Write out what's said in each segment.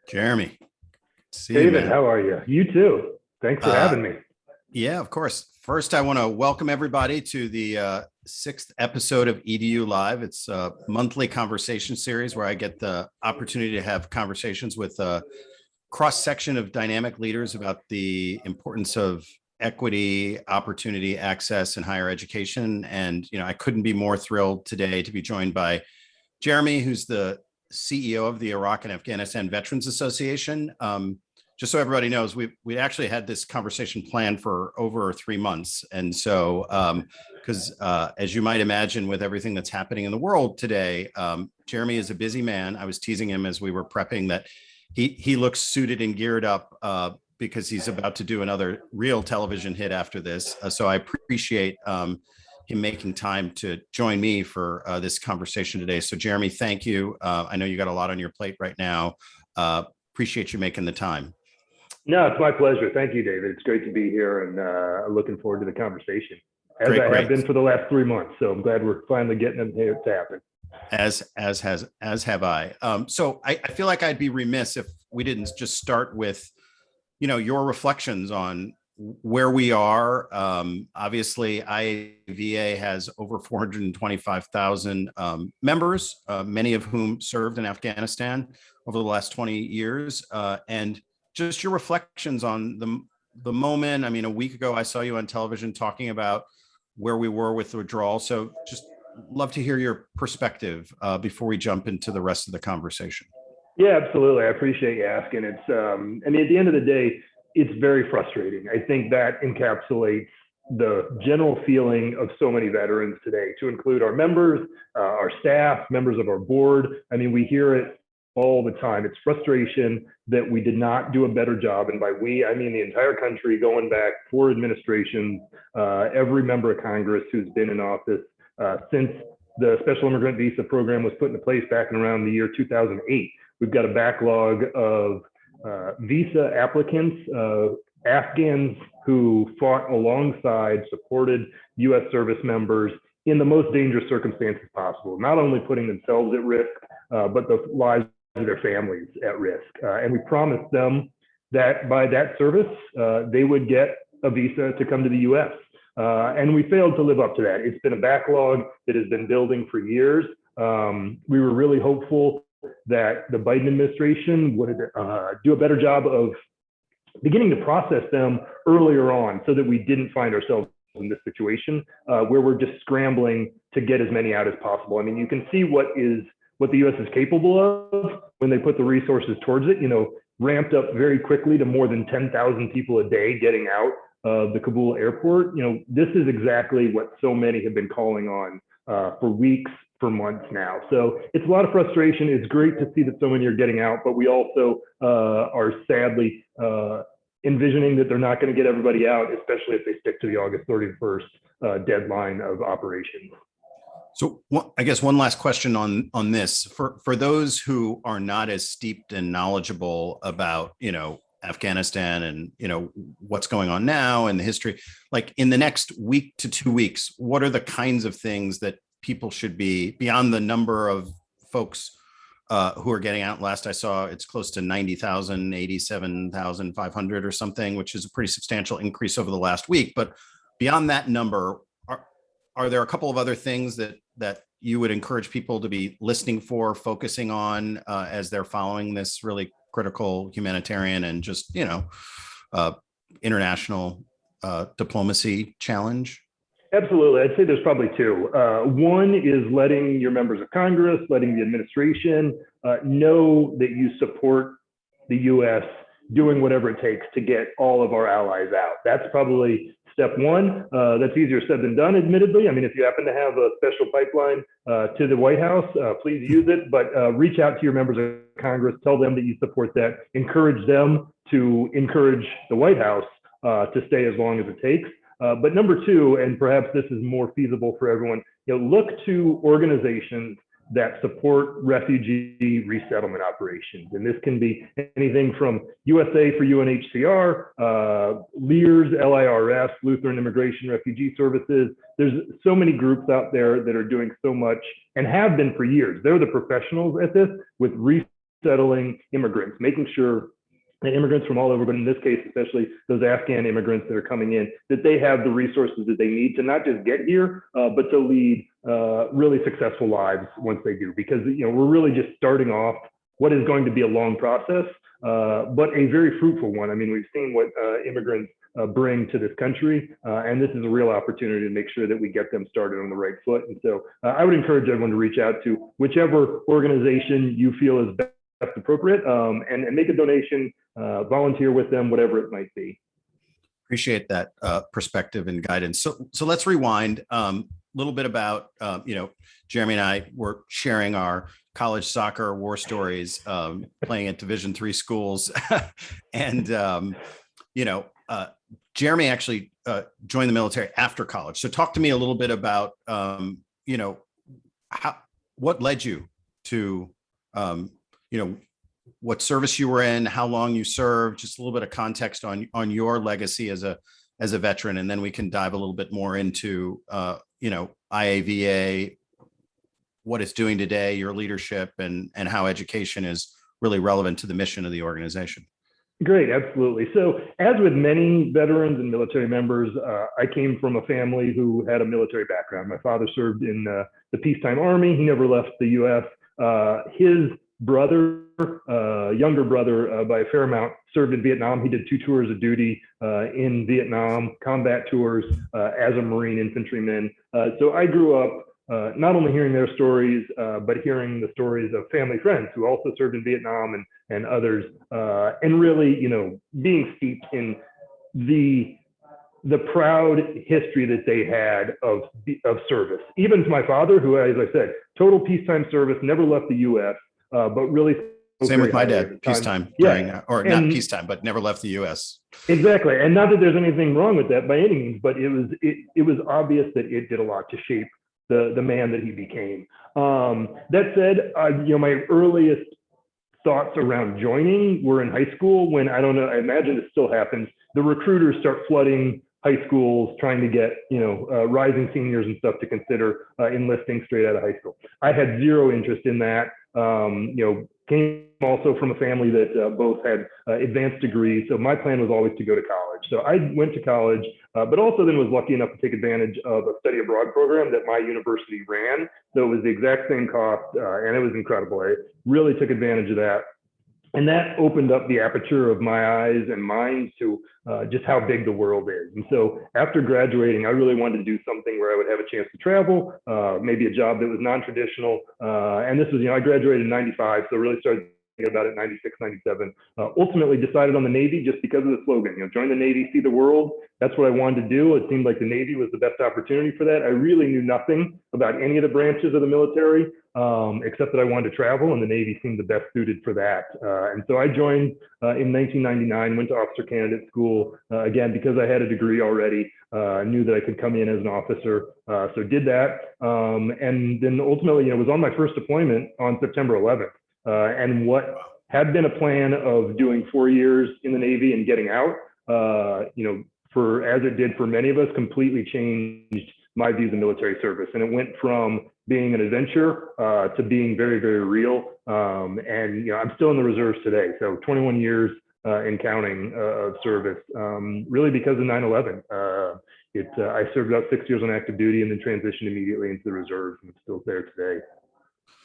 Jeremy, see you, David, man. how are you? You too. Thanks for Uh, having me. yeah, of course. First, I want to welcome everybody to the sixth episode of EDU Live. It's a monthly conversation series where I get the opportunity to have conversations with a cross section of dynamic leaders about the importance of equity, opportunity, access, and higher education. And I couldn't be more thrilled today to be joined by Jeremy, who's the CEO of the Iraq and Afghanistan Veterans Association. Just so everybody knows, we actually had this conversation planned for over 3 months, and so because as you might imagine, with everything that's happening in the world today, Jeremy is a busy man. I was teasing him as we were prepping that he looks suited and geared up because he's about to do another real television hit after this. So I appreciate him making time to join me for this conversation today. So Jeremy, thank you. I know you got a lot on your plate right now. Appreciate you making the time. No, it's my pleasure. Thank you, David. It's great to be here and looking forward to the conversation, as Great, I have great. been for the last 3 months. So I'm glad we're finally getting it here to happen. As have I. So I feel like I'd be remiss if we didn't just start with, your reflections on where we are. Obviously, IAVA has over 425,000 members, many of whom served in Afghanistan over the last 20 years. And just your reflections on the moment. I mean, a week ago, I saw you on television talking about where we were with the withdrawal. So just love to hear your perspective before we jump into the rest of the conversation. Yeah, absolutely. I appreciate you asking. It's, I mean, at the end of the day, it's very frustrating. I think that encapsulates the general feeling of so many veterans today, to include our members, our staff, members of our board. I mean, we hear it all the time. It's frustration that we did not do a better job. And by we, I mean the entire country, going back 4 administrations, every member of Congress who's been in office since the special immigrant visa program was put into place back in around the year 2008. We've got a backlog of visa applicants, Afghans who fought alongside, supported U.S. service members in the most dangerous circumstances possible, not only putting themselves at risk, but the lives of their families at risk. And we promised them that by that service, they would get a visa to come to the U.S. And we failed to live up to that. It's been a backlog that has been building for years. We were really hopeful that the Biden administration would do a better job of beginning to process them earlier on, so that we didn't find ourselves in this situation where we're just scrambling to get as many out as possible. I mean, you can see what the U.S. is capable of when they put the resources towards it. Ramped up very quickly to more than 10,000 people a day getting out of the Kabul airport. This is exactly what so many have been calling on for weeks, for months now. So it's a lot of frustration. It's great to see that so many are getting out, but we also are sadly envisioning that they're not going to get everybody out, especially if they stick to the August 31st deadline of operations. So I guess one last question on this for those who are not as steeped and knowledgeable about, Afghanistan and, what's going on now and the history, like in the next week to 2 weeks, what are the kinds of things that people should be, beyond the number of folks who are getting out? Last I saw, it's close to 90,000, 87,500 or something, which is a pretty substantial increase over the last week. But beyond that number, are there a couple of other things that you would encourage people to be listening for, focusing on as they're following this really critical humanitarian and just, international diplomacy challenge? Absolutely. I'd say there's probably 2. One is letting your members of Congress, letting the administration know that you support the U.S. doing whatever it takes to get all of our allies out. That's probably step one. That's easier said than done, admittedly. I mean, if you happen to have a special pipeline to the White House, please use it, but reach out to your members of Congress, tell them that you support that, encourage them to encourage the White House to stay as long as it takes. But number 2, and perhaps this is more feasible for everyone, look to organizations that support refugee resettlement operations. And this can be anything from USA for UNHCR, LIRS, LIRS, Lutheran Immigration Refugee Services. There's so many groups out there that are doing so much and have been for years. They're the professionals at this with resettling immigrants, making sure that immigrants from all over, but in this case, especially those Afghan immigrants that are coming in, that they have the resources that they need to not just get here, but to lead really successful lives once they do. Because we're really just starting off what is going to be a long process, but a very fruitful one. I mean, we've seen what immigrants bring to this country, and this is a real opportunity to make sure that we get them started on the right foot. And so I would encourage everyone to reach out to whichever organization you feel is best appropriate, and make a donation, volunteer with them, whatever it might be. Appreciate that perspective and guidance. So let's rewind a little bit about, Jeremy and I were sharing our college soccer war stories, playing at Division III schools. And, Jeremy actually joined the military after college. So talk to me a little bit about, what led you to, what service you were in, how long you served, just a little bit of context on your legacy as a veteran, and then we can dive a little bit more into IAVA, what it's doing today, your leadership, and how education is really relevant to the mission of the organization. Great, absolutely. So as with many veterans and military members, I came from a family who had a military background. My father served in the peacetime army. He never left the U.S. His brother, younger brother by a fair amount, served in Vietnam. He did 2 tours of duty in Vietnam, combat tours as a Marine infantryman. So I grew up not only hearing their stories, but hearing the stories of family friends who also served in Vietnam and others, and really, being steeped in the proud history that they had of service. Even to my father, who, as I said, total peacetime service, never left the U.S., but really. Same with my dad, peacetime, yeah. Not peacetime, but never left the U.S. Exactly, and not that there's anything wrong with that by any means, but it was obvious that it did a lot to shape the man that he became. That said, my earliest thoughts around joining were in high school when, I don't know, I imagine it still happens, the recruiters start flooding high schools trying to get, rising seniors and stuff to consider enlisting straight out of high school. I had zero interest in that. Came also from a family that both had advanced degrees. So my plan was always to go to college. So I went to college, but also then was lucky enough to take advantage of a study abroad program that my university ran. So it was the exact same cost, and it was incredible. I really took advantage of that. And that opened up the aperture of my eyes and minds to just how big the world is. And so after graduating, I really wanted to do something where I would have a chance to travel, maybe a job that was non-traditional. And this was, I graduated in 95, so really started thinking about it 96, 97. Ultimately decided on the Navy just because of the slogan, join the Navy, see the world. That's what I wanted to do. It seemed like the Navy was the best opportunity for that. I really knew nothing about any of the branches of the military, except that I wanted to travel, and the Navy seemed the best suited for that. And so I joined in 1999, went to officer candidate school, again, because I had a degree already, knew that I could come in as an officer, so did that. And then ultimately, was on my first deployment on September 11th. And what had been a plan of doing 4 years in the Navy and getting out, as it did for many of us, completely changed my views of military service. And it went from being an adventure to being very, very real. And I'm still in the reserves today. So 21 years in counting of service, really because of 9/11. I served about 6 years on active duty and then transitioned immediately into the reserves, and I'm still there today.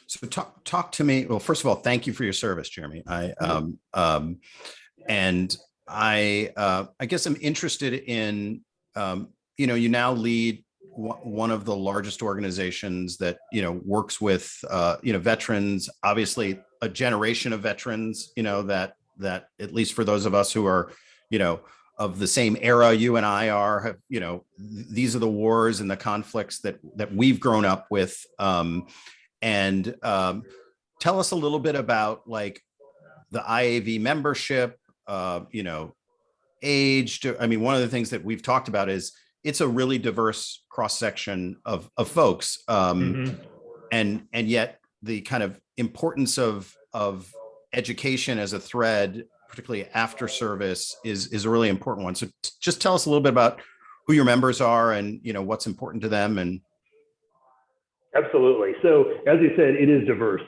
So talk to me. Well, first of all, thank you for your service, Jeremy. I guess I'm interested in, you now lead one of the largest organizations that, works with, veterans, obviously a generation of veterans, that at least for those of us who are, of the same era you and I are, have, these are the wars and the conflicts that we've grown up with. And tell us a little bit about like the IAV membership, age. One of the things that we've talked about is it's a really diverse cross section of folks, and yet the kind of importance of education as a thread, particularly after service, is a really important one. So just tell us a little bit about who your members are and what's important to them. And absolutely. So as you said, it is diverse,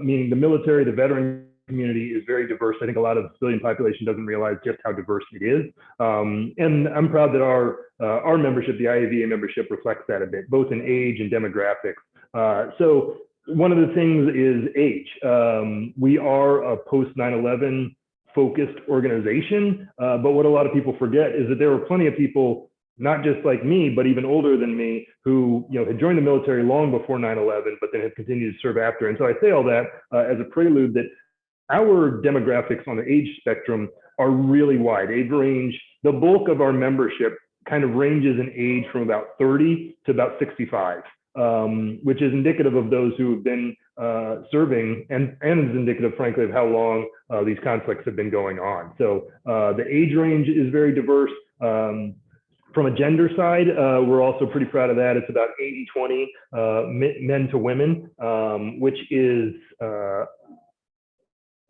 meaning the military, the veteran community is very diverse. I think a lot of the civilian population doesn't realize just how diverse it is. And I'm proud that our membership, the IAVA membership, reflects that a bit, both in age and demographics. So one of the things is age. We are a post 9/11 focused organization, but what a lot of people forget is that there were plenty of people, not just like me, but even older than me, who had joined the military long before 9/11, but then have continued to serve after. And so I say all that as a prelude that our demographics on the age spectrum are really wide. Age range, the bulk of our membership kind of ranges in age from about 30 to about 65. Which is indicative of those who have been serving and is indicative, frankly, of how long these conflicts have been going on. So the age range is very diverse. From a gender side, we're also pretty proud of that. It's about 80-20 men to women, which is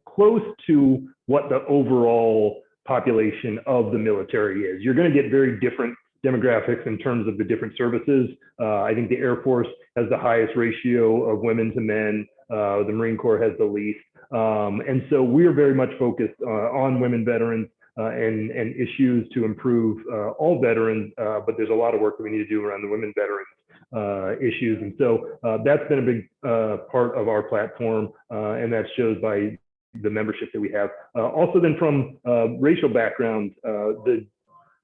close to what the overall population of the military is. You're going to get very different demographics in terms of the different services. I think the Air Force has the highest ratio of women to men. The Marine Corps has the least. And so we're very much focused on women veterans and issues to improve all veterans, but there's a lot of work that we need to do around the women veterans issues. And so that's been a big part of our platform, and that shows by the membership that we have. Also then from racial backgrounds,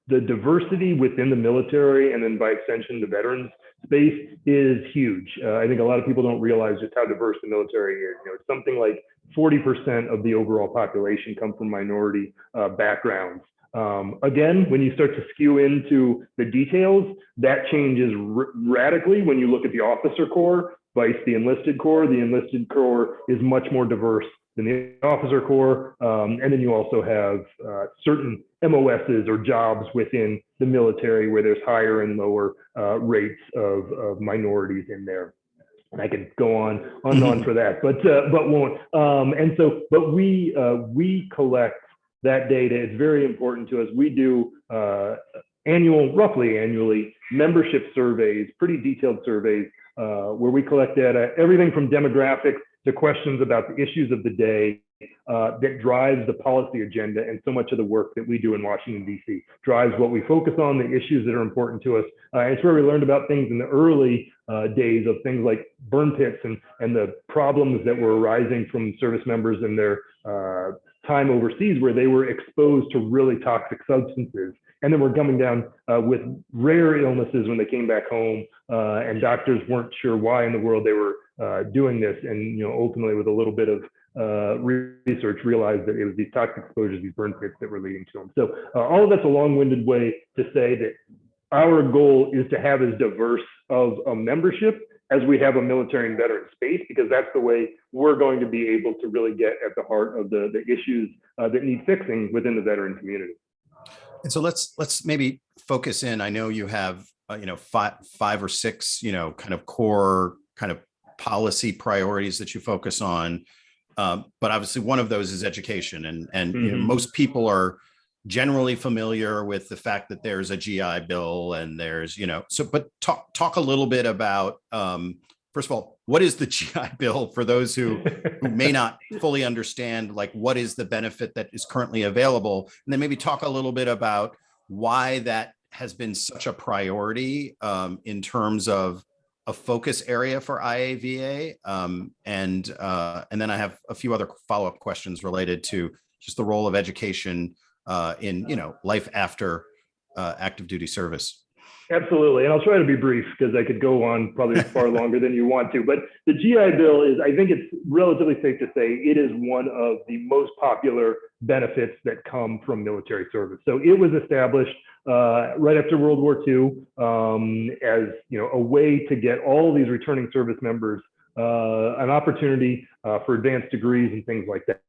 the diversity within the military and then by extension the veterans space is huge. I think a lot of people don't realize just how diverse the military is. It's something like 40% of the overall population come from minority backgrounds. Again, when you start to skew into the details, that changes radically when you look at the officer corps, vice the enlisted corps. The enlisted corps is much more diverse than the officer corps. And then you also have certain MOSs or jobs within the military where there's higher and lower rates of minorities in there. And I could go on and on for that, but won't. And so, but we collect that data. It's very important to us. We do roughly annually, membership surveys, pretty detailed surveys, where we collect data, everything from demographics to questions about the issues of the day that drives the policy agenda, and so much of the work that we do in Washington, D.C. drives what we focus on, the issues that are important to us. It's where we learned about things in the early days of things like burn pits and the problems that were arising from service members in their time overseas, where they were exposed to really toxic substances. And then we're coming down with rare illnesses when they came back home, and doctors weren't sure why in the world they were doing this. And ultimately, with a little bit of research, realized that it was these toxic exposures, these burn pits, that were leading to them. So all of that's a long-winded way to say that our goal is to have as diverse of a membership as we have a military and veteran space, because that's the way we're going to be able to really get at the heart of the issues that need fixing within the veteran community. And so let's maybe focus in. I know you have five or six kind of core kind of policy priorities that you focus on, but obviously one of those is education, and most people are generally familiar with the fact that there's a GI Bill and there's but talk a little bit about first of all, what is the GI Bill for those who may not fully understand, like what is the benefit that is currently available, and then maybe talk a little bit about why that has been such a priority in terms of a focus area for IAVA, and then I have a few other follow-up questions related to just the role of education in life after active duty service. Absolutely, and I'll try to be brief because I could go on probably far longer than you want to. But the GI Bill is, I think it's relatively safe to say, it is one of the most popular benefits that come from military service. So it was established right after World War II as a way to get all these returning service members an opportunity for advanced degrees and things like that.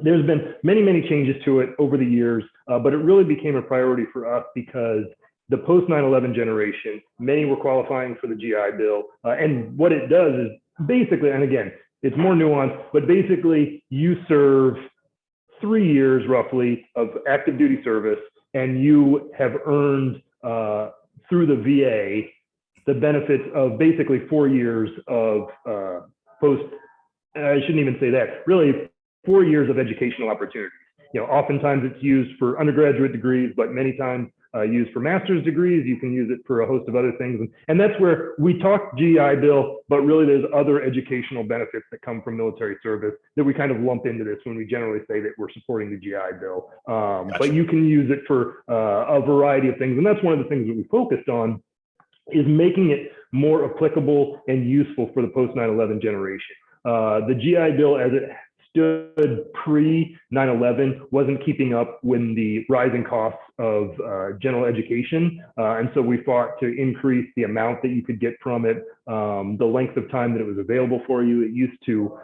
There's been many, many changes to it over the years, but it really became a priority for us because the post 9/11 generation, many were qualifying for the GI Bill. And what it does is basically, and again, it's more nuanced, but basically you serve 3 years roughly of active duty service, and you have earned through the VA the benefits of basically 4 years of post, I shouldn't even say that, really 4 years of educational opportunities. Oftentimes it's used for undergraduate degrees, but many times used for master's degrees. You can use it for a host of other things. And that's where we talk GI Bill, but really there's other educational benefits that come from military service that we kind of lump into this when we generally say that we're supporting the GI Bill. Gotcha. But you can use it for a variety of things. And that's one of the things that we focused on, is making it more applicable and useful for the post 9/11 generation. The GI Bill, as it stood pre 9/11, wasn't keeping up with the rising costs of general education. And so we fought to increase the amount that you could get from it, the length of time that it was available for you. It used to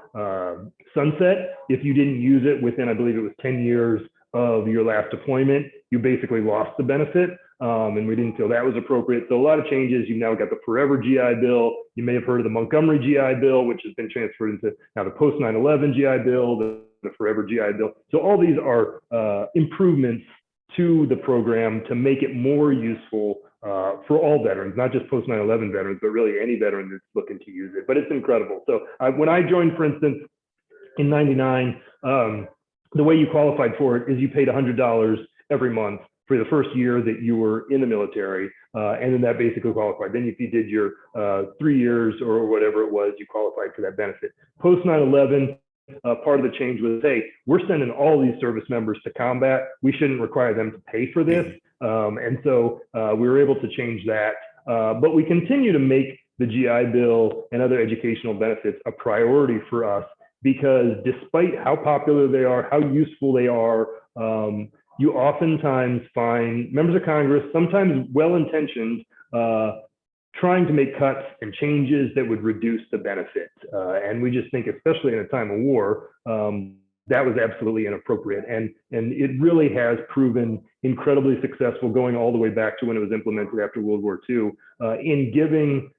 sunset if you didn't use it within, I believe it was 10 years of your last deployment. You basically lost the benefit. And we didn't feel that was appropriate. So a lot of changes. You've now got the forever GI Bill. You may have heard of the Montgomery GI Bill, which has been transferred into now the post 9/11 GI Bill, the forever GI Bill. So all these are improvements to the program to make it more useful for all veterans, not just post 9/11 veterans, but really any veteran that's looking to use it. But it's incredible. So when I joined, for instance, in '99, the way you qualified for it is you paid $100 every month for the first year that you were in the military, and then that basically qualified. Then if you did your 3 years or whatever it was, you qualified for that benefit. Post 9/11, part of the change was, hey, we're sending all these service members to combat. We shouldn't require them to pay for this. And so we were able to change that. But we continue to make the GI Bill and other educational benefits a priority for us, because despite how popular they are, how useful they are, you oftentimes find members of Congress, sometimes well-intentioned, trying to make cuts and changes that would reduce the benefit. And we just think, especially in a time of war, that was absolutely inappropriate. And it really has proven incredibly successful, going all the way back to when it was implemented after World War II, in giving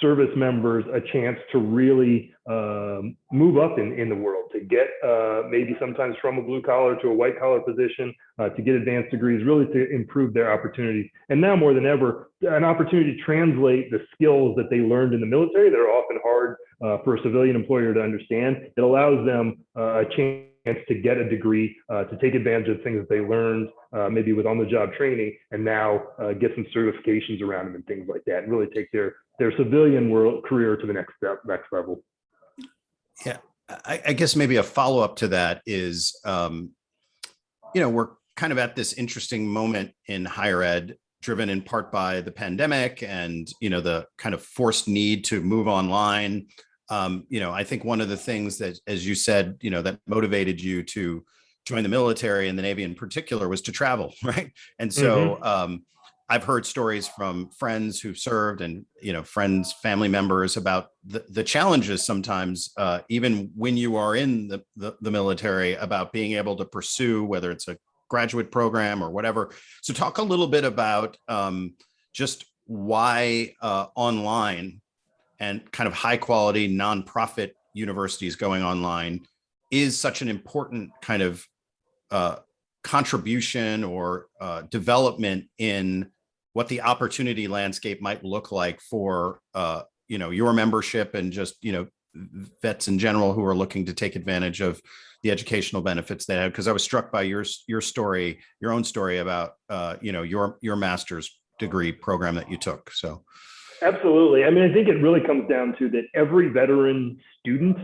service members a chance to really move up in the world, to get maybe sometimes from a blue collar to a white collar position, to get advanced degrees, really to improve their opportunities. And now more than ever, an opportunity to translate the skills that they learned in the military that are often hard for a civilian employer to understand. It allows them a chance to get a degree, to take advantage of things that they learned, maybe with on-the-job training, and now get some certifications around them and things like that, and really take their civilian world career to the next level. Yeah, I guess maybe a follow-up to that is, we're kind of at this interesting moment in higher ed, driven in part by the pandemic and, the kind of forced need to move online. I think one of the things that, as you said, that motivated you to join the military and the Navy in particular was to travel, right? And so I've heard stories from friends who've served and, friends, family members about the challenges sometimes, even when you are in the military, about being able to pursue, whether it's a graduate program or whatever. So talk a little bit about just why online and kind of high quality nonprofit universities going online is such an important kind of contribution or development in what the opportunity landscape might look like for your membership and just vets in general who are looking to take advantage of the educational benefits they have. Because I was struck by your story, your own story about your master's degree program that you took. So. Absolutely. I mean, I think it really comes down to that every veteran student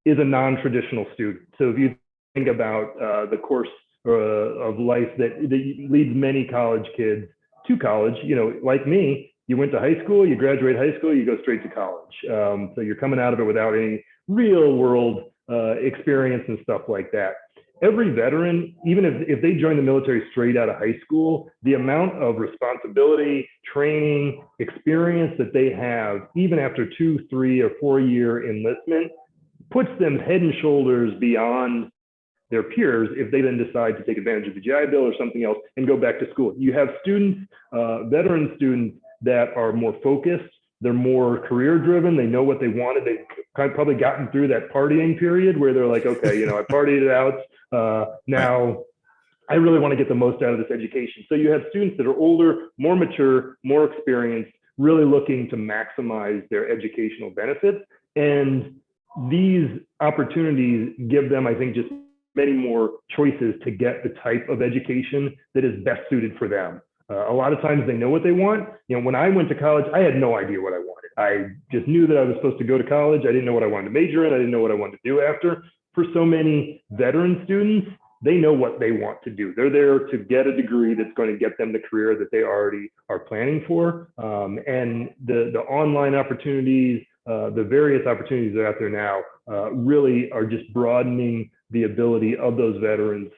is a non-traditional student. So if you think about the course of life that leads many college kids to college, like me, you went to high school, you graduate high school, you go straight to college. So you're coming out of it without any real world experience and stuff like that. Every veteran, even if they join the military straight out of high school, the amount of responsibility, training, experience that they have, even after 2, 3, or 4-year enlistment, puts them head and shoulders beyond their peers if they then decide to take advantage of the GI Bill or something else and go back to school. You have students, veteran students, that are more focused. They're more career driven. They know what they wanted. They've probably gotten through that partying period where they're like, okay, I partied it out. Now I really want to get the most out of this education. So you have students that are older, more mature, more experienced, really looking to maximize their educational benefits. And these opportunities give them, I think, just many more choices to get the type of education that is best suited for them. A lot of times they know what they want. When I went to college, I had no idea what I wanted. I just knew that I was supposed to go to college. I didn't know what I wanted to major in. I didn't know what I wanted to do after. For so many veteran students, they know what they want to do. They're there to get a degree that's going to get them the career that they already are planning for. And the online opportunities, the various opportunities that are out there now really are just broadening the ability of those veterans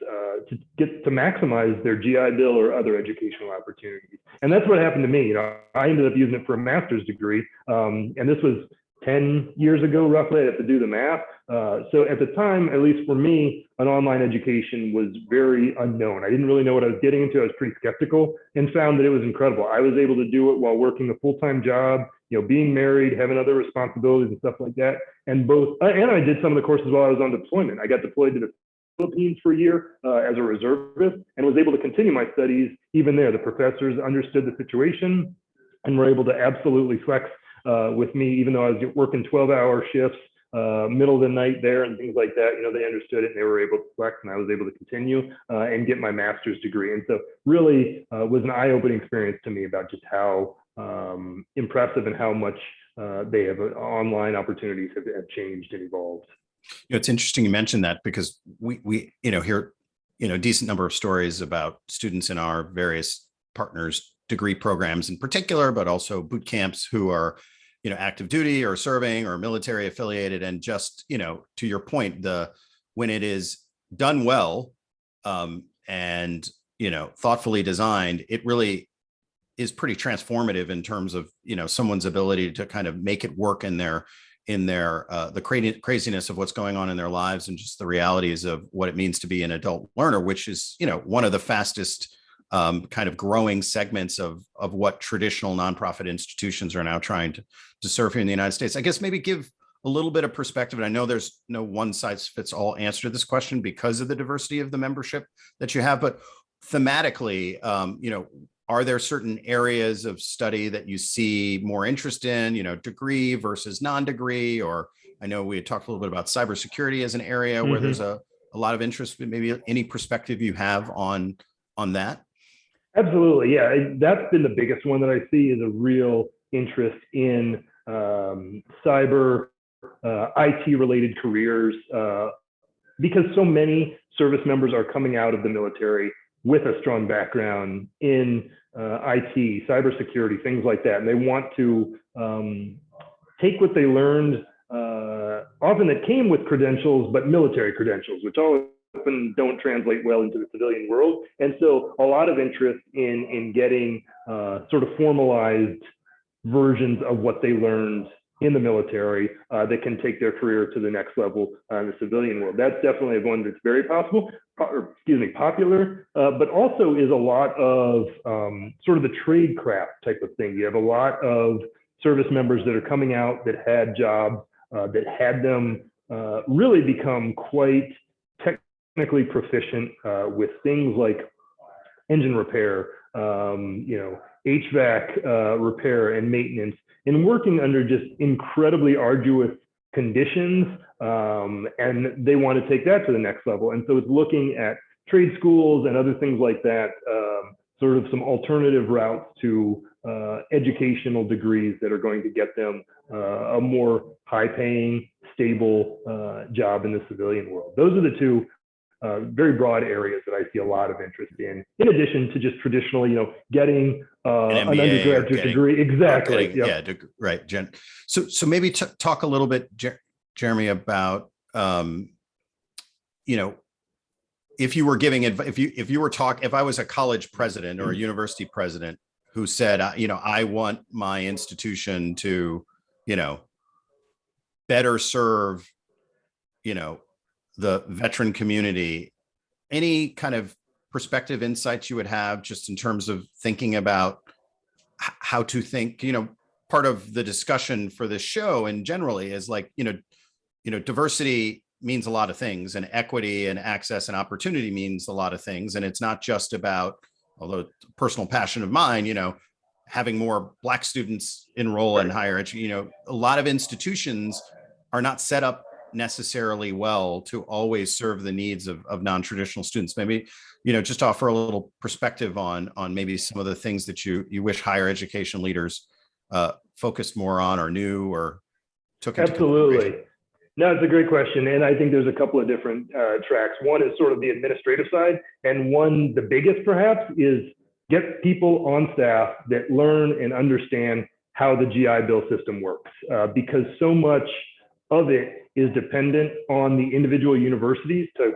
to get to maximize their GI Bill or other educational opportunities. And that's what happened to me. I ended up using it for a master's degree, and this was 10 years ago, roughly. I have to do the math. So at the time, at least for me, an online education was very unknown. I didn't really know what I was getting into. I was pretty skeptical and found that it was incredible. I was able to do it while working a full-time job, being married, having other responsibilities and stuff like that. And I did some of the courses while I was on deployment. I got deployed to the Philippines for a year as a reservist and was able to continue my studies even there. The professors understood the situation and were able to absolutely flex with me, even though I was working 12-hour shifts, middle of the night there and things like that. They understood it and they were able to flex, and I was able to continue and get my master's degree. And so really was an eye-opening experience to me about just how impressive and how much they have online opportunities have changed and evolved. It's interesting you mentioned that, because we hear a decent number of stories about students in our various partners degree programs in particular, but also boot camps who are active duty or serving or military affiliated. And just to your point, when it is done well and thoughtfully designed, it really is pretty transformative in terms of someone's ability to kind of make it work in their the craziness of what's going on in their lives, and just the realities of what it means to be an adult learner, which is one of the fastest kind of growing segments of what traditional nonprofit institutions are now trying to serve here in the United States. I guess maybe give a little bit of perspective. And I know there's no one size fits all answer to this question because of the diversity of the membership that you have, but thematically, are there certain areas of study that you see more interest in, degree versus non-degree? Or I know we had talked a little bit about cybersecurity as an area where there's a lot of interest, but maybe any perspective you have on that? Absolutely. Yeah. That's been the biggest one that I see, is a real interest in cyber, IT related careers, because so many service members are coming out of the military with a strong background in IT, cybersecurity, things like that. And they want to take what they learned, often that came with credentials, but military credentials, which often don't translate well into the civilian world. And so a lot of interest in getting sort of formalized versions of what they learned in the military that can take their career to the next level in the civilian world. That's definitely one that's very popular, but also is a lot of sort of the trade craft type of thing. You have a lot of service members that are coming out that had jobs that had them really become quite technically proficient with things like engine repair, HVAC repair and maintenance, and working under just incredibly arduous conditions, and they want to take that to the next level. And so it's looking at trade schools and other things like that, sort of some alternative routes to educational degrees that are going to get them a more high-paying, stable job in the civilian world. Those are the two very broad areas that I see a lot of interest in addition to just traditionally, getting an undergraduate degree. Exactly. Right. So maybe talk a little bit, Jeremy, about, if you were giving if I was a college president or a university president who said, I want my institution to, better serve, the veteran community, any kind of perspective, insights you would have just in terms of thinking about how to think, part of the discussion for this show and generally is like, diversity means a lot of things, and equity and access and opportunity means a lot of things. And it's not just about, although it's a personal passion of mine, having more Black students enroll in higher education. A lot of institutions are not set up necessarily well to always serve the needs of non-traditional students. Maybe, just offer a little perspective on maybe some of the things that you wish higher education leaders focused more on or knew or took into Absolutely. consideration. No, it's a great question. And I think there's a couple of different tracks. One is sort of the administrative side. And one, the biggest perhaps, is get people on staff that learn and understand how the GI Bill system works. Because so much of it is dependent on the individual universities to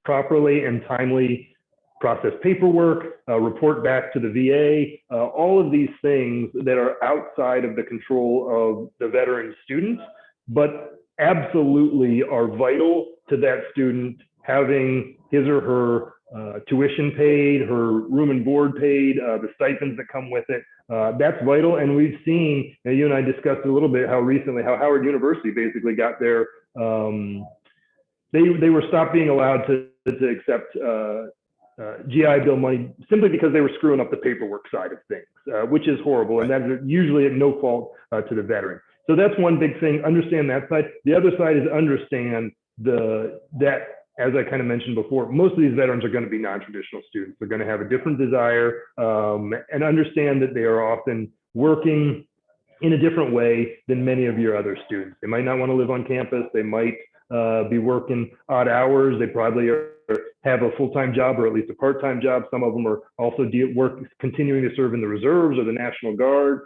properly and timely process paperwork, report back to the VA, all of these things that are outside of the control of the veteran students, but absolutely are vital to that student having his or her tuition paid, her room and board paid, the stipends that come with it. That's vital. And we've seen, you and I discussed a little bit how recently, how Howard University basically got their, they were stopped being allowed to accept GI Bill money simply because they were screwing up the paperwork side of things, which is horrible. And that's usually at no fault to the veteran. So that's one big thing, understand that side. The other side is understand that, as I kind of mentioned before, most of these veterans are going to be non-traditional students. They're going to have a different desire, and understand that they are often working in a different way than many of your other students. They might not want to live on campus. They might be working odd hours. They probably have a full-time job or at least a part-time job. Some of them are also continuing to serve in the reserves or the National Guard,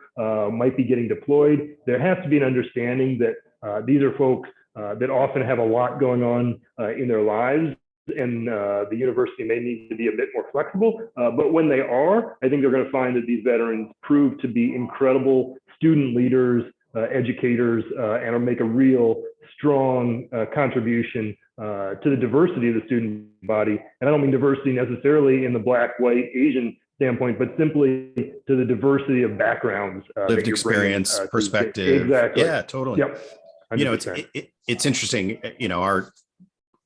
might be getting deployed. There has to be an understanding that these are folks that often have a lot going on in their lives, and the university may need to be a bit more flexible. But when they are, I think they're going to find that these veterans prove to be incredible student leaders, educators, and make a real strong contribution to the diversity of the student body. And I don't mean diversity necessarily in the Black, white, Asian standpoint, but simply to the diversity of backgrounds, lived experience, perspective. Exactly. Yeah, totally. Yep. 100%. It's interesting. Our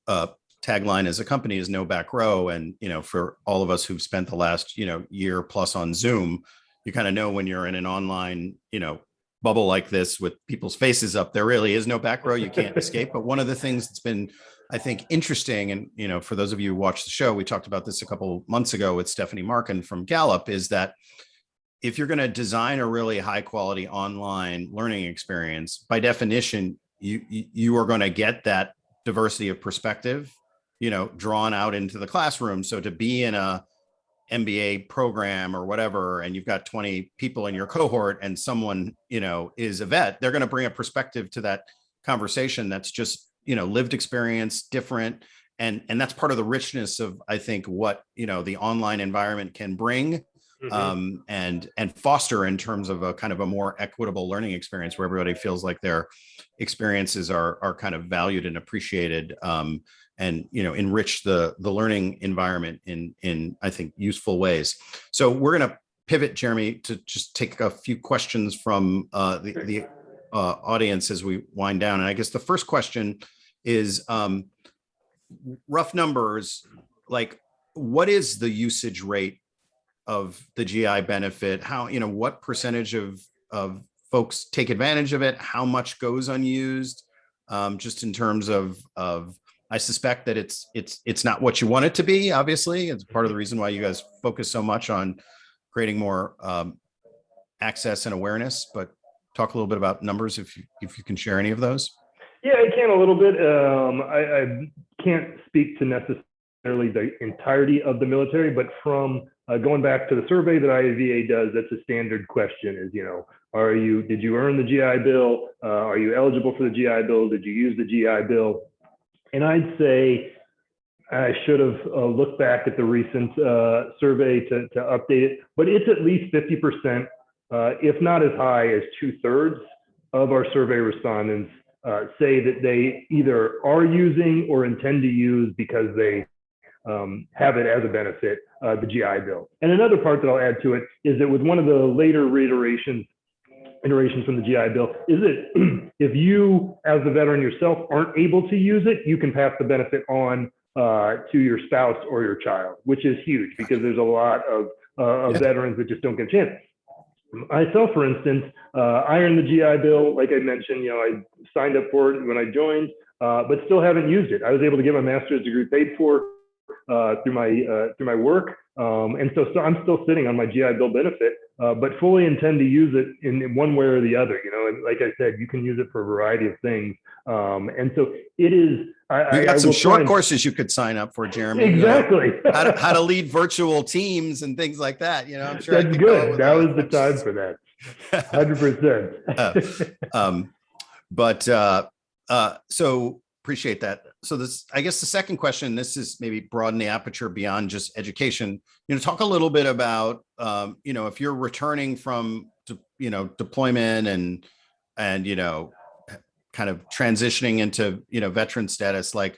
tagline as a company is no back row, and for all of us who've spent the last year plus on Zoom, you kind of know when you're in an online bubble like this with people's faces up, there really is no back row. You can't escape. But one of the things that's been, I think, interesting, and for those of you who watch the show, we talked about this a couple months ago with Stephanie Markin from Gallup, is that if you're going to design a really high quality online learning experience, by definition, you are going to get that diversity of perspective, drawn out into the classroom. So to be in a MBA program or whatever, and you've got 20 people in your cohort and someone, is a vet, they're going to bring a perspective to that conversation that's just, lived experience, different. And that's part of the richness of, I think, what, the online environment can bring, and foster in terms of a kind of a more equitable learning experience where everybody feels like their experiences are kind of valued and appreciated, and enrich the learning environment in I think useful ways. So we're going to pivot, Jeremy, to just take a few questions from the audience as we wind down. And I guess the first question is rough numbers, like what is the usage rate of the GI benefit? How, what percentage of folks take advantage of it? How much goes unused? Just in terms of I suspect that it's not what you want it to be. Obviously, it's part of the reason why you guys focus so much on creating more access and awareness. But talk a little bit about numbers, if you can share any of those. Yeah, I can a little bit. I can't speak to necessarily the entirety of the military, but from going back to the survey that IAVA does, that's a standard question: is did you earn the GI Bill? Are you eligible for the GI Bill? Did you use the GI Bill? And I'd say I should have looked back at the recent survey to update it, but it's at least 50%, if not as high as 2/3 of our survey respondents say that they either are using or intend to use because they have it as a benefit, the GI Bill. And another part that I'll add to it is that with one of the later iterations from the GI Bill is that if you, as the veteran yourself, aren't able to use it, you can pass the benefit on to your spouse or your child, which is huge because there's a lot of veterans that just don't get a chance. Myself, for instance, I earned the GI Bill. Like I mentioned, I signed up for it when I joined. but still haven't used it. I was able to get my master's degree paid for through my work, and so I'm still sitting on my GI Bill benefit, but fully intend to use it in one way or the other. And like I said, you can use it for a variety of things, and so it is. You got some short courses you could sign up for, Jeremy. Exactly. How to lead virtual teams and things like that. I'm sure that's good. Now is the time for that. 100%. So appreciate that. So this, I guess the second question, this is maybe broaden the aperture beyond just education, talk a little bit about, if you're returning from, deployment and, kind of transitioning into, veteran status, like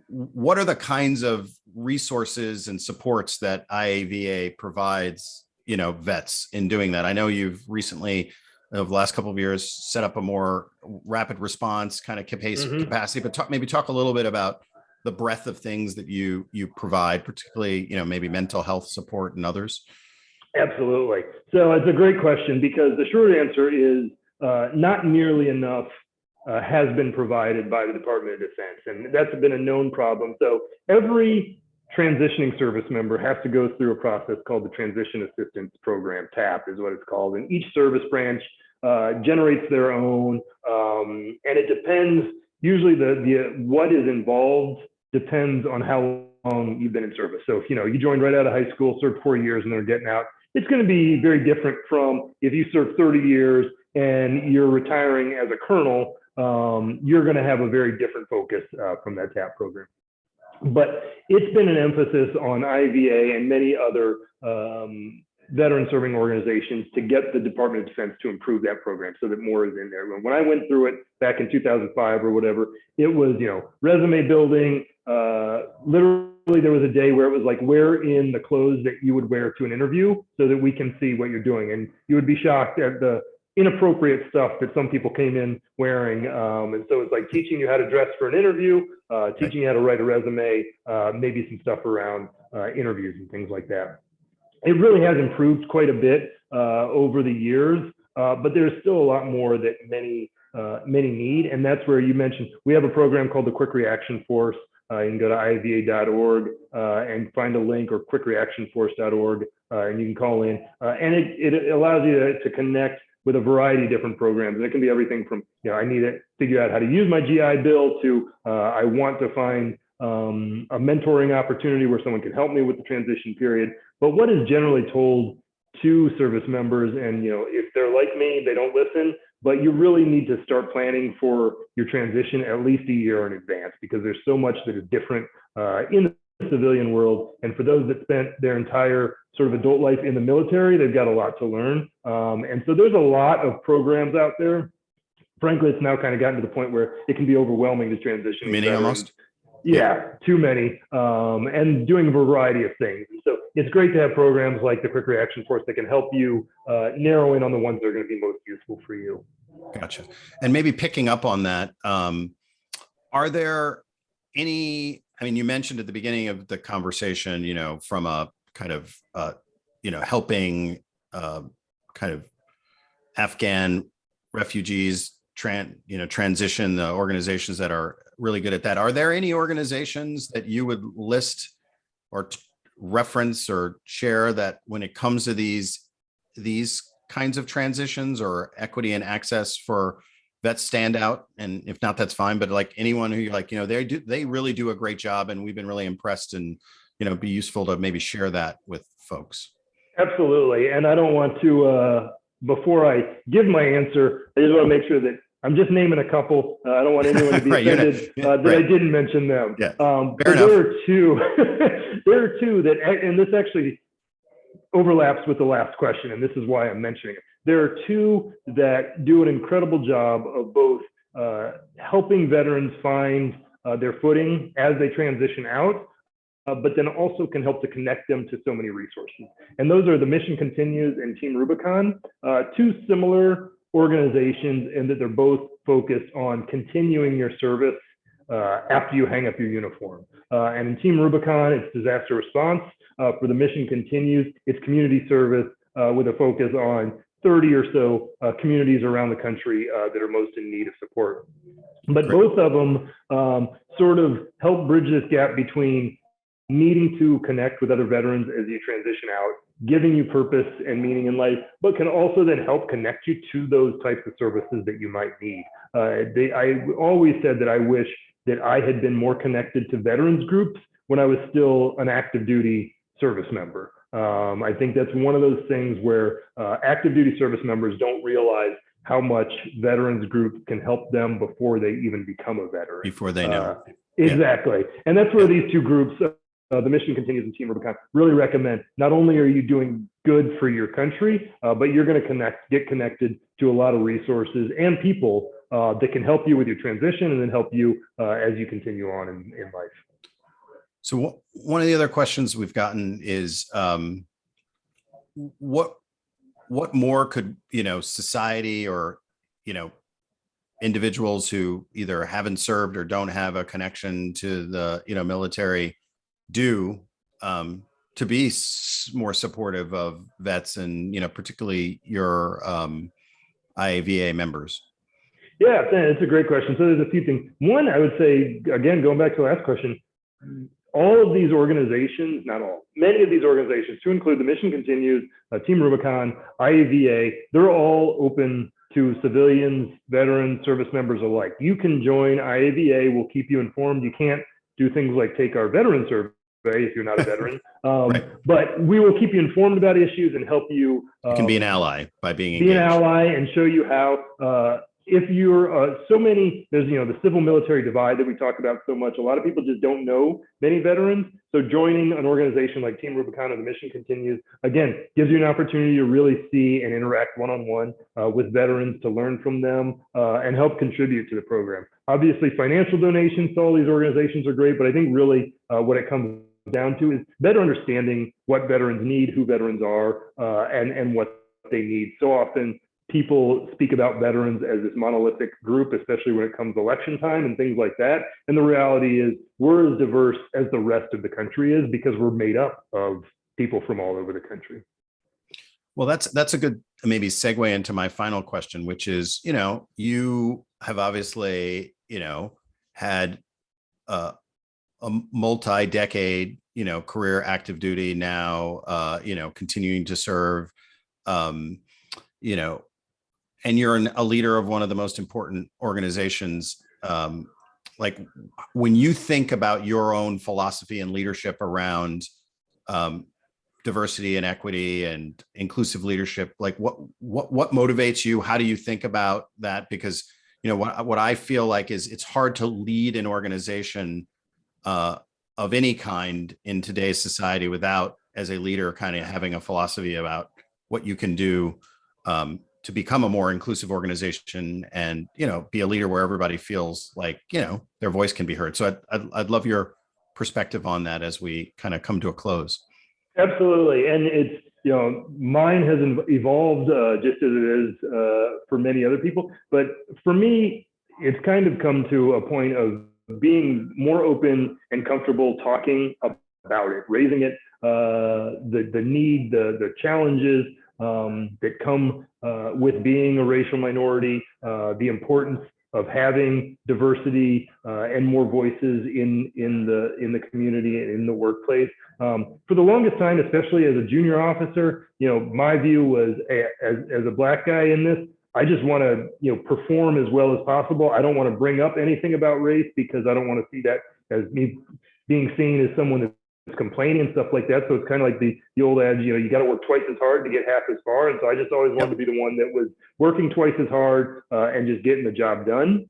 what are the kinds of resources and supports that IAVA provides, vets in doing that? I know you've recently, over the last couple of years, set up a more rapid response kind of capacity, but maybe talk a little bit about the breadth of things that you provide, particularly, maybe mental health support and others. Absolutely. So it's a great question, because the short answer is not nearly enough has been provided by the Department of Defense, and that's been a known problem. So every transitioning service member has to go through a process called the Transition Assistance Program, TAP is what it's called, and each service branch generates their own, and it depends. Usually, the what is involved depends on how long you've been in service. So if you joined right out of high school, served 4 years, and they're getting out, it's going to be very different from if you served 30 years and you're retiring as a colonel. You're going to have a very different focus from that TAP program. But it's been an emphasis on IAVA and many other veteran serving organizations to get the Department of Defense to improve that program so that more is in there. When I went through it back in 2005 or whatever, it was, resume building. Literally, there was a day where it was like, wear in the clothes that you would wear to an interview so that we can see what you're doing. And you would be shocked at the inappropriate stuff that some people came in wearing. And so it's like teaching you how to dress for an interview, teaching you how to write a resume, maybe some stuff around interviews and things like that. It really has improved quite a bit over the years, but there's still a lot more that many need. And that's where you mentioned, we have a program called the Quick Reaction Force. You can go to iava.org and find a link, or quickreactionforce.org, and you can call in. And it allows you to connect with a variety of different programs. And it can be everything from, I need to figure out how to use my GI Bill to I want to find a mentoring opportunity where someone can help me with the transition period. But what is generally told to service members, and if they're like me, they don't listen, but you really need to start planning for your transition at least a year in advance, because there's so much that is different in the civilian world. And for those that spent their entire sort of adult life in the military, they've got a lot to learn. And so there's a lot of programs out there. Frankly, it's now kind of gotten to the point where it can be overwhelming to transition. Many almost. Yeah, too many, and doing a variety of things. So it's great to have programs like the Quick Reaction Force that can help you narrow in on the ones that are going to be most useful for you. Gotcha. And maybe picking up on that, are there any, you mentioned at the beginning of the conversation, from a kind of, helping kind of Afghan refugees transition, the organizations that are really good at that. Are there any organizations that you would list or reference or share that when it comes to these kinds of transitions or equity and access for vets stand out? And if not, that's fine. But like anyone who you're like, they really do a great job, and we've been really impressed, and be useful to maybe share that with folks. Absolutely. And I don't want to, before I give my answer, I just want to make sure that I'm just naming a couple. I don't want anyone to be offended that I didn't mention them. Yeah. But there are two. There are two that, and this actually overlaps with the last question, and this is why I'm mentioning it. There are two that do an incredible job of both helping veterans find their footing as they transition out, but then also can help to connect them to so many resources. And those are the Mission Continues and Team Rubicon, two similar organizations, in that they're both focused on continuing your service after you hang up your uniform. And in Team Rubicon, it's disaster response. For the Mission Continues, it's community service with a focus on 30 or so communities around the country that are most in need of support. But Great. both of them sort of help bridge this gap between needing to connect with other veterans as you transition out, giving you purpose and meaning in life, but can also then help connect you to those types of services that you might need. I always said that I wish that I had been more connected to veterans groups when I was still an active duty service member. I think that's one of those things where active duty service members don't realize how much veterans group can help them before they even become a veteran. Before they know. Exactly. And that's where these two groups, the Mission Continues and Team Rubicon, really recommend. Not only are you doing good for your country, but you're going to get connected to a lot of resources and people that can help you with your transition and then help you as you continue on in life. So one of the other questions we've gotten is what more could, society or, individuals who either haven't served or don't have a connection to the, military do to be more supportive of vets and, particularly your IAVA members? Yeah, it's a great question. So there's a few things. One, I would say, again, going back to the last question, all of these organizations, not all, many of these organizations, to include the Mission Continues, Team Rubicon, IAVA, they're all open to civilians, veterans, service members alike. You can join IAVA, we'll keep you informed. You can't do things like take our veteran survey if you're not a veteran, Right. But we will keep you informed about issues and help you. You can be an ally by being engaged. Be an engaged. ally and show you how, if you're there's, the civil military divide that we talk about so much. A lot of people just don't know many veterans. So joining an organization like Team Rubicon or the Mission Continues, again, gives you an opportunity to really see and interact one-on-one with veterans, to learn from them and help contribute to the program. Obviously, financial donations to all these organizations are great, but I think really what it comes down to is better understanding what veterans need, who veterans are, and what they need. So often, people speak about veterans as this monolithic group, especially when it comes to election time and things like that. And the reality is we're as diverse as the rest of the country is because we're made up of people from all over the country. Well, that's a good maybe segue into my final question, which is, you have obviously, had a multi-decade, career active duty now, continuing to serve, and you're a leader of one of the most important organizations. Like when you think about your own philosophy and leadership around diversity and equity and inclusive leadership, like what motivates you? How do you think about that? Because, what I feel like is it's hard to lead an organization of any kind in today's society without, as a leader, kind of having a philosophy about what you can do to become a more inclusive organization and, be a leader where everybody feels like, their voice can be heard. So I'd love your perspective on that as we kind of come to a close. Absolutely. And it's, mine has evolved just as it is for many other people. But for me, it's kind of come to a point of being more open and comfortable talking about it, raising it, the need, the challenges that come with being a racial minority, the importance of having diversity and more voices in the community and in the workplace. For the longest time, especially as a junior officer, my view was as a Black guy in this, I just want to perform as well as possible. I don't want to bring up anything about race because I don't want to see that as me being seen as someone that's complaining and stuff like that. So it's kind of like the old adage, you got to work twice as hard to get half as far. And so I just always wanted to be the one that was working twice as hard and just getting the job done.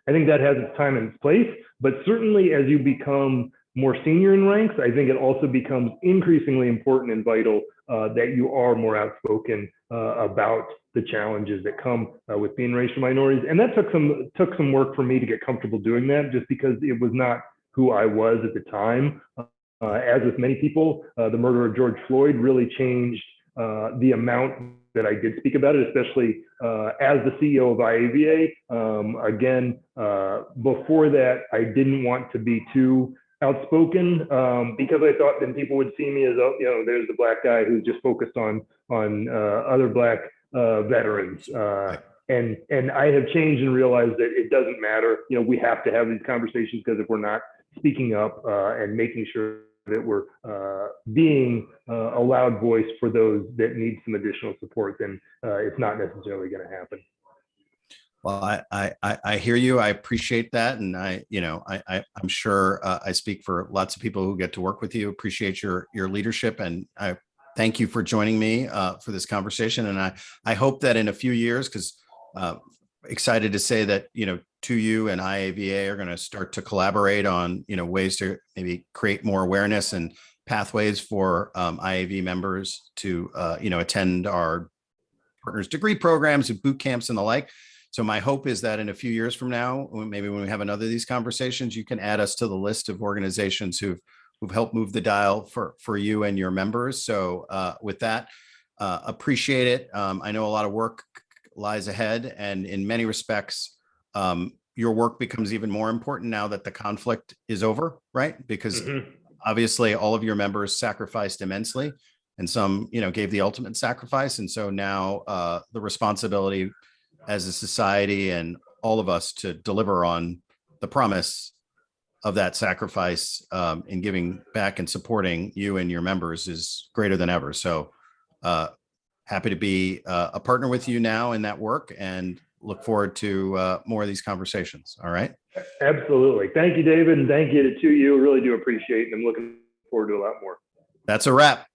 I think that has its time and its place, but certainly as you become more senior in ranks, I think it also becomes increasingly important and vital that you are more outspoken about the challenges that come with being racial minorities. And that took some work for me to get comfortable doing that, just because it was not who I was at the time. As with many people, the murder of George Floyd really changed the amount that I did speak about it, especially as the CEO of IAVA. Again, before that, I didn't want to be too outspoken because I thought then people would see me as, there's the Black guy who's just focused on other Black veterans. And I have changed and realized that it doesn't matter. You know, we have to have these conversations, because if we're not speaking up and making sure that we're being a loud voice for those that need some additional support, then it's not necessarily going to happen. Well, I hear you. I appreciate that, and I'm sure I speak for lots of people who get to work with you. Appreciate your leadership, and I thank you for joining me for this conversation. And I hope that in a few years, because excited to say that 2U and IAVA are going to start to collaborate on ways to maybe create more awareness and pathways for IAV members to attend our partners degree programs and boot camps and the like. So my hope is that in a few years from now, maybe when we have another of these conversations, you can add us to the list of organizations who've helped move the dial for you and your members. So with that, appreciate it. I know a lot of work lies ahead, and in many respects, your work becomes even more important now that the conflict is over, right? Because obviously all of your members sacrificed immensely, and some, gave the ultimate sacrifice. And so now the responsibility as a society and all of us to deliver on the promise of that sacrifice in giving back and supporting you and your members is greater than ever. So happy to be a partner with you now in that work, and look forward to more of these conversations. All right. Absolutely. Thank you, David. And thank you to 2U. Really do appreciate it. And I'm looking forward to a lot more. That's a wrap.